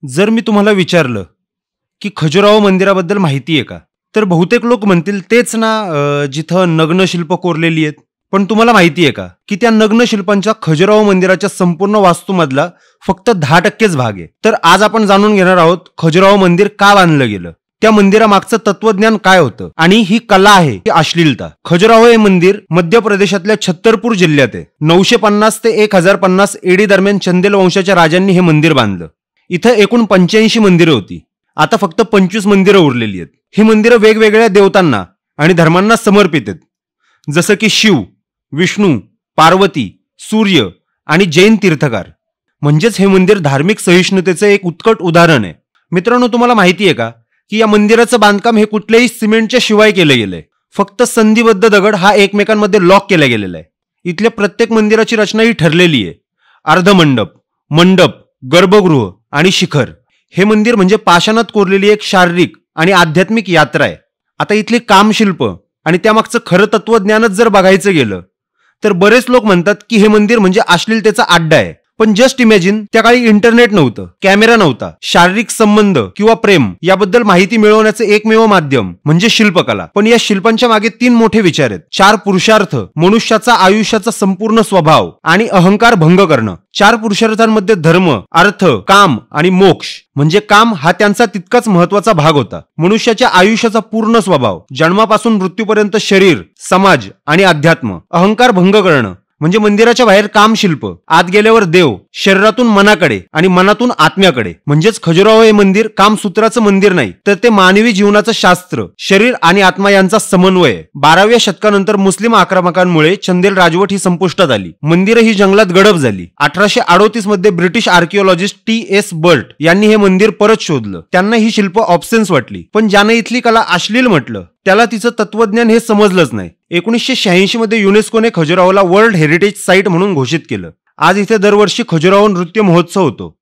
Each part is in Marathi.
जर मी तुम्हाला विचारलं की खजुराहो मंदिराबद्दल माहिती आहे का, तर बहुतेक लोक म्हणतील तेच ना जिथं नग्न शिल्प कोरलेली आहेत. पण तुम्हाला माहिती आहे का की त्या नग्न शिल्पांच्या खजुराहो मंदिराच्या संपूर्ण वास्तूमधला फक्त 10%च भाग आहे. तर आज आपण जाणून घेणार आहोत खजुराहो मंदिर का बांधलं गेलं, त्या मंदिरामागचं तत्वज्ञान काय होतं आणि ही कला आहे की अश्लीलता. खजुराहो हे मंदिर मध्य प्रदेशातल्या छत्तरपूर जिल्ह्यात आहे. 950 ते 1050 एडी दरम्यान चंदेल वंशाच्या राजांनी हे मंदिर बांधलं. इथं एकूण 85 मंदिरं होती. आता फक्त 25 मंदिरं उरलेली आहेत. ही मंदिरं वेगवेगळ्या देवतांना आणि धर्मांना समर्पित आहेत, जसं की शिव, विष्णू, पार्वती, सूर्य आणि जैन तीर्थकार. म्हणजेच हे मंदिर धार्मिक सहिष्णुतेचं एक उत्कट उदाहरण आहे. मित्रांनो, तुम्हाला माहिती आहे का की या मंदिराचं बांधकाम हे कुठल्याही सिमेंटच्या शिवाय केलं गेलंय. फक्त संधिबद्ध दगड हा एकमेकांमध्ये लॉक केला गेलेला आहे. इथल्या प्रत्येक मंदिराची रचना ही ठरलेली आहे. अर्धमंडप, मंडप, गर्भगृह आणि शिखर. हे मंदिर म्हणजे पाषाणात कोरलेली एक शारीरिक आणि आध्यात्मिक यात्रा आहे. आता इथले कामशिल्प आणि त्यामागचं खरं तत्वज्ञानच जर बघायचं गेलं तर बरेच लोक म्हणतात की हे मंदिर म्हणजे अश्लीलतेचा अड्डा आहे. पण जस्ट इमॅजिन, त्या काळी इंटरनेट नव्हतं, कॅमेरा नव्हता. शारीरिक संबंध किंवा प्रेम याबद्दल माहिती मिळवण्याचं एकमेव माध्यम म्हणजे शिल्पकला. पण या शिल्पांच्या मागे 3 मोठे विचार आहेत. 4 पुरुषार्थ, मनुष्याचा आयुष्याचा संपूर्ण स्वभाव आणि अहंकार भंग करणं. 4 पुरुषार्थांमध्ये धर्म, अर्थ, काम आणि मोक्ष. म्हणजे काम हा त्यांचा तितकाच महत्वाचा भाग होता. मनुष्याच्या आयुष्याचा पूर्ण स्वभाव, जन्मापासून मृत्यूपर्यंत शरीर, समाज आणि अध्यात्म. अहंकार भंग करणं म्हणजे मंदिराच्या बाहेर कामशिल्प, आत गेल्यावर देव, शरीरातून मनाकडे आणि मनातून आत्म्याकडे. म्हणजेच खजुराहो हे मंदिर कामसूत्राचं मंदिर नाही, तर ते मानवी जीवनाचं शास्त्र, शरीर आणि आत्मा यांचा समन्वय. 12व्या शतकानंतर मुस्लिम आक्रमकांमुळे चंदेल राजवट ही संपुष्टात आली. मंदिरं ही जंगलात गडप झाली. 1838 मध्ये ब्रिटिश आर्किओलॉजिस्ट टी.एस. बर्ट यांनी हे मंदिर परत शोधलं. त्यांना ही शिल्प ऑब्सेन्स वाटली, पण ज्याने इथली कला अश्लील म्हटलं त्याला तिचं तत्वज्ञान हे समजलंच नाही. 1986 मध्ये युनेस्कोने खजुराहोला वर्ल्ड हेरिटेज साईट म्हणून घोषित केलं. आज इथे दरवर्षी खजुराहो नृत्य महोत्सव होतो,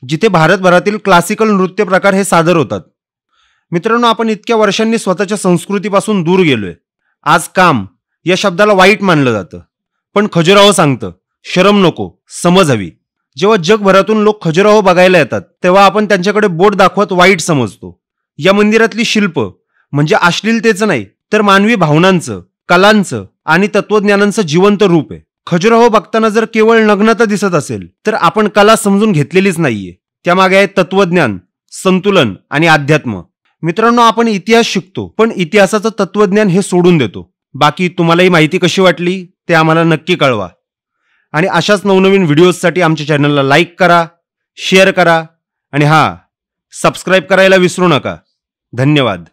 जिथे भारतभरातील क्लासिकल नृत्य प्रकार हे सादर होतात. मित्रांनो, आपण इतक्या वर्षांनी स्वतःच्या संस्कृतीपासून दूर गेलोय. आज काम या शब्दाला वाईट मानलं जातं, पण खजुराहो सांगतं शरम नको, समज हवी. जेव्हा जगभरातून लोक खजुराहो बघायला येतात तेव्हा आपण त्यांच्याकडे बोट दाखवत वाईट समजतो. या मंदिरातली शिल्प म्हणजे अश्लीलतेचं नाही, तर मानवी भावनांचं, कलांचं आणि तत्वज्ञानांचं जिवंत रूप आहे. खजुराहो बघताना जर केवळ नग्नता दिसत असेल तर आपण कला समजून घेतलेलीच नाहीये. त्यामागे आहे तत्वज्ञान, संतुलन आणि अध्यात्म. मित्रांनो, आपण इतिहास शिकतो, पण इतिहासाचं तत्वज्ञान हे सोडून देतो. बाकी तुम्हाला ही माहिती कशी वाटली ते आम्हाला नक्की कळवा. आणि अशाच नवनवीन व्हिडिओजसाठी आमच्या चॅनलला लाईक करा, शेअर करा आणि सबस्क्राईब करायला विसरू नका. धन्यवाद.